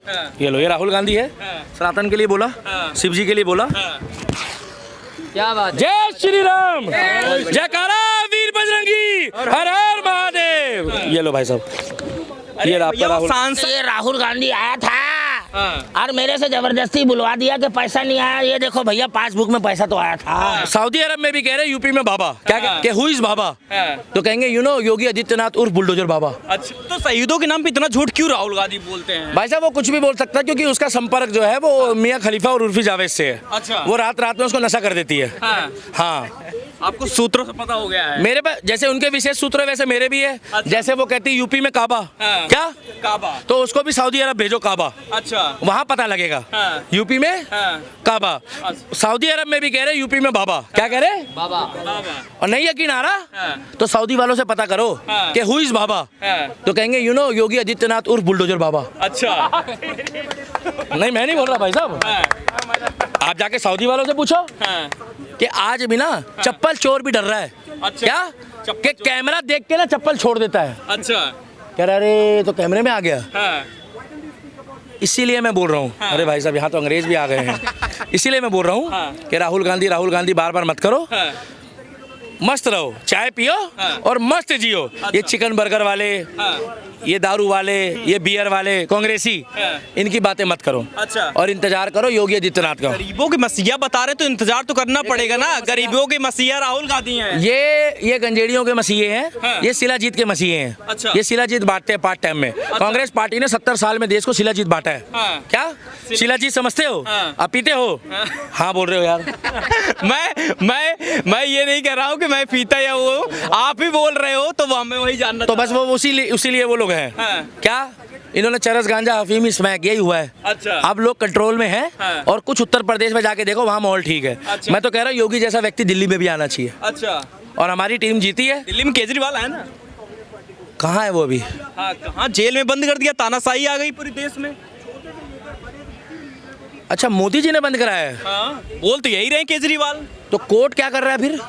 ये लो, ये राहुल गांधी है, सनातन के लिए बोला, शिव जी के लिए बोला। क्या बात है। जय श्री राम, जयकारा वीर बजरंगी, हर हर महादेव। ये लो भाई साहब, ये राहुल गांधी आया था और मेरे से जबरदस्ती बुलवा दिया कि पैसा नहीं आया। ये देखो भैया, पासबुक में पैसा तो आया था। सऊदी अरब में भी कह रहे, यूपी में बाबा क्या हु इज बाबा, तो कहेंगे योगी आदित्यनाथ उर्फ बुलडोजर बाबा। अच्छा, तो शहीदों के नाम पे इतना झूठ क्यों राहुल गांधी बोलते हैं? भाई साहब वो कुछ भी बोल सकता है, क्योंकि उसका संपर्क जो है वो मियां खलीफा और उर्फी जावेद से है। अच्छा। वो रात रात में उसको नशा कर देती है। हाँ, आपको सूत्रों से पता हो गया है? मेरे पास जैसे उनके विशेष सूत्र है वैसे मेरे भी है। अच्छा। जैसे वो कहती है यूपी में काबा, क्या काबा, तो उसको भी सऊदी अरब भेजो काबा। अच्छा, वहाँ पता लगेगा। यूपी में काबा, सऊदी अरब में भी कह रहे यूपी में बाबा। क्या कह रहे? बाबा। और नहीं यकीन आ रहा तो सऊदी वालों से पता करो कि हु इज बाबा, तो कहेंगे योगी आदित्यनाथ उर्फ बुलडोजर बाबा। अच्छा। नहीं, मैं नहीं बोल रहा भाई साहब, आप जाके सऊदी वालों से पूछो कि आज भी ना चप्पल चोर भी डर रहा है। अच्छा। क्या कि कैमरा देख के ना चप्पल छोड़ देता है। अच्छा। कह रहा अरे तो कैमरे में आ गया। इसीलिए मैं बोल रहा हूँ, अरे भाई साहब यहाँ तो अंग्रेज भी आ गए हैं। इसीलिए मैं बोल रहा हूँ कि राहुल गांधी बार बार मत करो। मस्त रहो, चाय पियो और मस्त जियो। ये चिकन बर्गर वाले, ये दारू वाले, ये बियर वाले कांग्रेसी, इनकी बातें मत करो। अच्छा। और इंतजार करो योगी आदित्यनाथ का। गरीबों के मसीहा बता रहे तो इंतजार तो करना पड़ेगा ना। गरीबों के मसीहा राहुल गांधी हैं। ये गंजेड़ियों के मसीहे हैं। ये शिलाजीत के मसीहे हैं। अच्छा। ये शिलाजीत बांटते हैं पार्ट टाइम में। कांग्रेस पार्टी ने 70 साल में देश को शिलाजीत बांटा है। क्या शिलाजीत समझते हो? आप पीते हो? हाँ बोल रहे हो यार। मैं ये नहीं कह रहा हूँ कि मैं पीता या वो, आप ही बोल रहे हो तो हमें वही जानना। तो बस वो उसीलिए वो लोग हैं। क्या इन्होंने चरस गांजा अफीम स्मैक यही हुआ है। अच्छा। अब लोग कंट्रोल में हैं। और कुछ उत्तर प्रदेश में जाके देखो, वहाँ माहौल ठीक है। अच्छा। मैं तो कह रहा हूँ योगी जैसा व्यक्ति दिल्ली में भी आना चाहिए। अच्छा। और हमारी टीम जीती है। दिल्ली में केजरीवाल है ना? कहाँ है वो अभी? हाँ, कहाँ? जेल में बंद कर दिया, तानाशाही आ गई पूरे देश में। अच्छा, मोदी जी ने बंद कराया है? बोल तो यही रहे केजरीवाल। तो कोर्ट क्या कर रहा है फिर?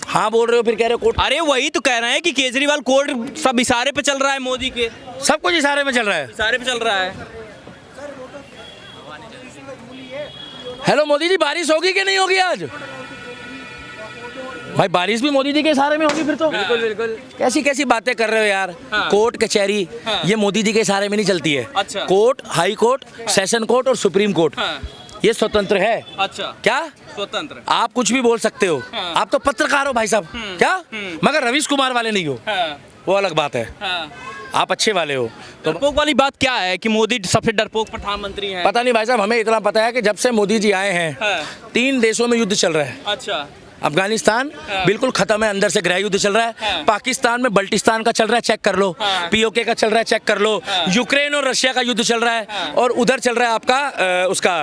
हाँ बोल रहे हो, फिर कह रहे हो कोर्ट। अरे वही तो कह रहे हैं कि केजरीवाल कोर्ट सब इशारे पे चल रहा है, मोदी के सब कुछ इशारे में चल रहा है। इशारे पे चल रहा है। हेलो मोदी जी, बारिश होगी कि नहीं होगी आज? भाई बारिश भी मोदी जी के इशारे में होगी फिर तो। बिल्कुल बिल्कुल। कैसी कैसी बातें कर रहे हो यार। कोर्ट कचहरी ये मोदी जी के इशारे में नहीं चलती है। अच्छा। Court, high court, session court और सुप्रीम कोर्ट ये स्वतंत्र है। अच्छा। क्या स्वतंत्र? आप कुछ भी बोल सकते हो। आप तो पत्रकार हो भाई साहब। क्या मगर रवीश कुमार वाले नहीं हो, वो अलग बात है। आप अच्छे वाले हो। तो डरपोक वाली बात क्या है कि मोदी सबसे डरपोक प्रधानमंत्री हैं? पता नहीं भाई साहब, हमें इतना पता है कि जब से मोदी जी आए हैं 3 देशों में युद्ध चल रहा है। अच्छा। अफगानिस्तान बिल्कुल खत्म है, अंदर से गृह युद्ध चल रहा है। पाकिस्तान में बल्टिस्तान का चल रहा है, चेक कर लो। पीओके का चल रहा है, चेक कर लो। यूक्रेन और रशिया का युद्ध चल रहा है। और उधर चल रहा है आपका उसका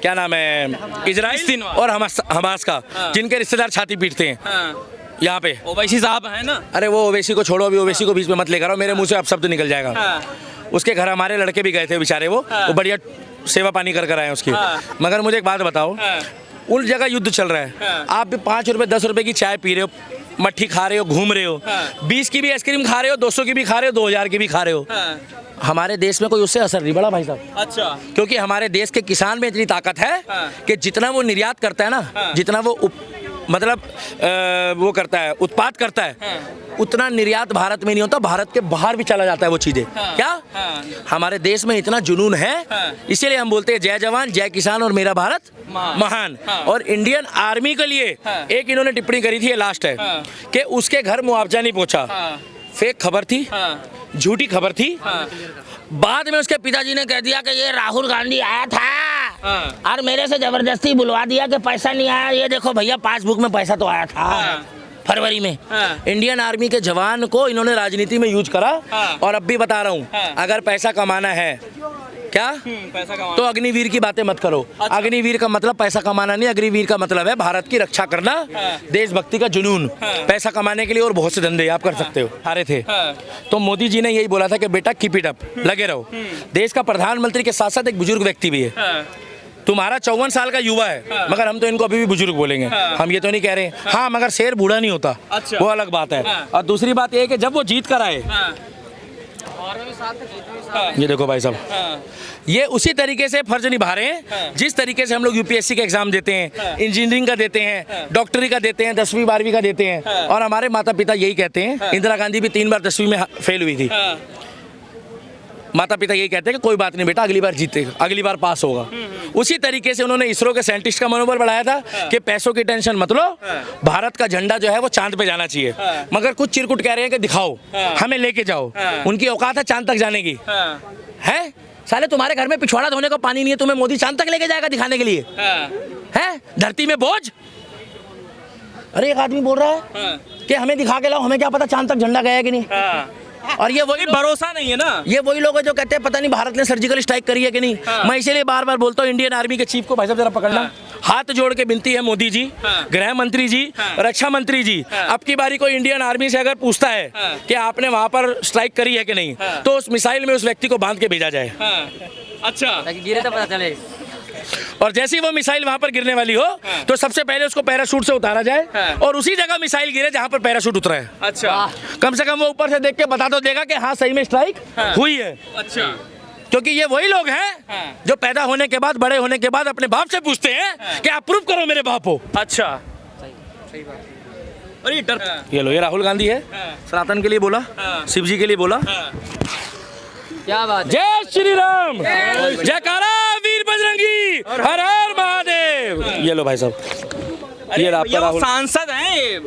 क्या नाम है, इजराइल और हमास का, जिनके रिश्तेदार छाती पीटते हैं यहाँ पे। ओवैसी साहब है ना? अरे वो ओवैसी को छोड़ो, अभी ओवैसी को बीच में मत लेकर आओ, मेरे मुंह से अब शब्द निकल जाएगा। उसके घर हमारे लड़के भी गए थे बेचारे, वो बढ़िया सेवा पानी कर आए उसकी। मगर मुझे एक बात बताओ, उन जगह युद्ध चल रहा है, आप भी 5 रुपए 10 रुपए की चाय पी रहे हो, मट्ठी खा रहे हो, घूम रहे हो, 20 की भी आइसक्रीम खा रहे हो, 200 की भी खा रहे हो, 2000 की भी खा रहे हो। हमारे देश में कोई उससे असर नहीं पड़ा भाई साहब। अच्छा। क्योंकि हमारे देश के किसान में इतनी ताकत है कि जितना वो निर्यात करता है ना, जितना वो वो करता है, उत्पाद करता है, उतना निर्यात भारत में नहीं होता, भारत के बाहर भी चला जाता है वो चीजें। क्या हमारे देश में इतना जुनून है, इसीलिए हम बोलते हैं जय जवान जय किसान और मेरा भारत महान। और इंडियन आर्मी के लिए एक इन्होंने टिप्पणी करी थी, ये लास्ट है, कि उसके घर मुआवजा नहीं पहुंचा। फेक खबर थी, झूठी खबर थी। बाद में उसके पिताजी ने कह दिया कि ये राहुल गांधी आया था और मेरे से जबरदस्ती बुलवा दिया कि पैसा नहीं आया। ये देखो भैया, पासबुक में पैसा तो आया था फरवरी में। इंडियन आर्मी के जवान को इन्होंने राजनीति में यूज करा। और अब भी बता रहा हूँ, अगर पैसा कमाना है क्या पैसा कमाना, तो अग्निवीर की बातें मत करो। अच्छा। अग्निवीर का मतलब पैसा कमाना नहीं, अग्निवीर का मतलब है भारत की रक्षा करना, देशभक्ति का जुनून। पैसा कमाने के लिए और बहुत से धंधे आप कर सकते हो, हारे थे। तो मोदी जी ने यही बोला था कि बेटा कीप इट अप, लगे रहो। देश का प्रधानमंत्री के साथ साथ एक बुजुर्ग व्यक्ति भी है। तुम्हारा 54 साल का युवा है, मगर हम तो इनको अभी भी बुजुर्ग बोलेंगे। हम ये तो नहीं कह रहे। हाँ, मगर शेर बूढ़ा नहीं होता। अच्छा। वो अलग बात है। और दूसरी बात ये है कि जब वो जीत कर आए, ये देखो भाई साहब, ये उसी तरीके से फर्ज निभा रहे हैं जिस तरीके से हम लोग यूपीएससी का एग्जाम देते हैं, इंजीनियरिंग का देते हैं, डॉक्टरी का देते हैं, 10वीं 12वीं का देते हैं। और हमारे माता पिता यही कहते हैं, इंदिरा गांधी भी 3 बार 10वीं में फेल हुई थी। माता पिता यही कहते हैं कि कोई बात नहीं बेटा, अगली बार जीतेगा, अगली बार पास होगा। उसी तरीके से उन्होंने इसरो के साइंटिस्ट का मनोबल बढ़ाया था कि पैसों की टेंशन मत लो, भारत का झंडा जो है वो चांद पे जाना चाहिए। मगर कुछ चिरकुट कह रहे हैं कि दिखाओ, हमें लेके जाओ। उनकी औकात है चांद तक जाने की है? साले तुम्हारे घर में पिछवाड़ा धोने का पानी नहीं है, तुम्हें मोदी चांद तक लेके जाएगा दिखाने के लिए? है धरती में बोझ? अरे एक आदमी बोल रहा है कि हमें दिखा के लाओ, हमें क्या पता चांद तक झंडा गया कि नहीं। और ये वही भरोसा नहीं है ना, ये वही लोग हैं जो कहते हैं पता नहीं भारत ने सर्जिकल स्ट्राइक करी है कि नहीं। मैं इसीलिए बार बार बोलता हूँ, इंडियन आर्मी के चीफ को भाई साहब जरा पकड़ना, हाथ जोड़ के विनती है मोदी जी, गृह मंत्री जी, रक्षा मंत्री जी, अब की बारी को इंडियन आर्मी से अगर पूछता है कि आपने वहां पर स्ट्राइक करी है कि नहीं, तो उस मिसाइल में उस व्यक्ति को बांध के भेजा जाए। अच्छा, ताकि गिरे तो पता चले। और जैसे ही वो मिसाइल वहां पर गिरने वाली हो तो सबसे पहले उसको पैराशूट से उतारा जाए और उसी जगह मिसाइल गिरे जहां पर पैराशूट उतरा है। अच्छा, कम से कम वो ऊपर से देख के बता तो देगा कि हाँ सही में स्ट्राइक हुई है। अच्छा, क्योंकि ये वही लोग हैं जो पैदा होने के बाद, बड़े होने के बाद अपने बाप से पूछते हैं कि आप प्रूव करो मेरे बाप हो। अच्छा, अरे डर, ये लो, ये राहुल गांधी है, सनातन के लिए बोला, शिव जी के लिए बोला। क्या बात है। जय श्री राम, जयकारा वीर बजरंगी, हर हर महादेव। ये लो भाई साहब, ये आपका भैया वो राहुल सांसद हैं।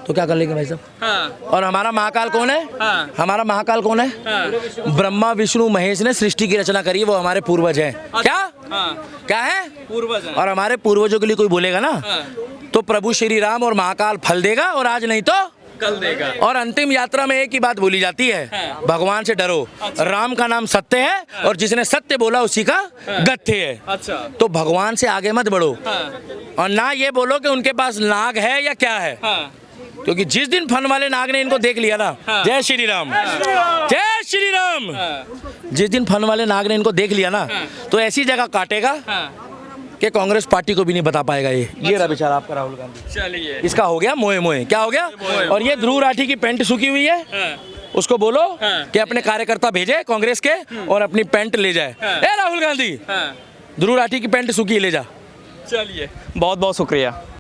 तो क्या कर लेंगे भाई साहब। और हमारा महाकाल कौन है? हमारा महाकाल कौन है? ब्रह्मा विष्णु महेश ने सृष्टि की रचना करी है, वो हमारे पूर्वज हैं। क्या क्या है? पूर्वज हैं। और हमारे पूर्वजों के लिए कोई बोलेगा ना तो प्रभु श्री राम और महाकाल फल देगा, और आज नहीं तो कल देगा। और अंतिम यात्रा में एक ही बात बोली जाती है, भगवान से डरो। राम का नाम सत्य है और जिसने सत्य बोला उसी का गत्य है। अच्छा, तो भगवान से आगे मत बढ़ो और ना ये बोलो कि उनके पास नाग है या क्या है, क्योंकि जिस दिन फन वाले नाग ने इनको देख लिया ना, जय श्री राम, जय श्री राम, जिस दिन फन वाले नाग ने इनको देख लिया ना तो ऐसी जगह काटेगा कि कांग्रेस पार्टी को भी नहीं बता पाएगा। ये रहा बेचारा आपका राहुल गांधी। चलिए, इसका हो गया मोए मोए। क्या हो गया? और ये ध्रुव राठी की पैंट सूखी हुई है, उसको बोलो कि अपने कार्यकर्ता भेजे कांग्रेस के और अपनी पैंट ले जाए। ए राहुल गांधी, ध्रुव राठी की पैंट सूखी ले जा। चलिए, बहुत बहुत शुक्रिया।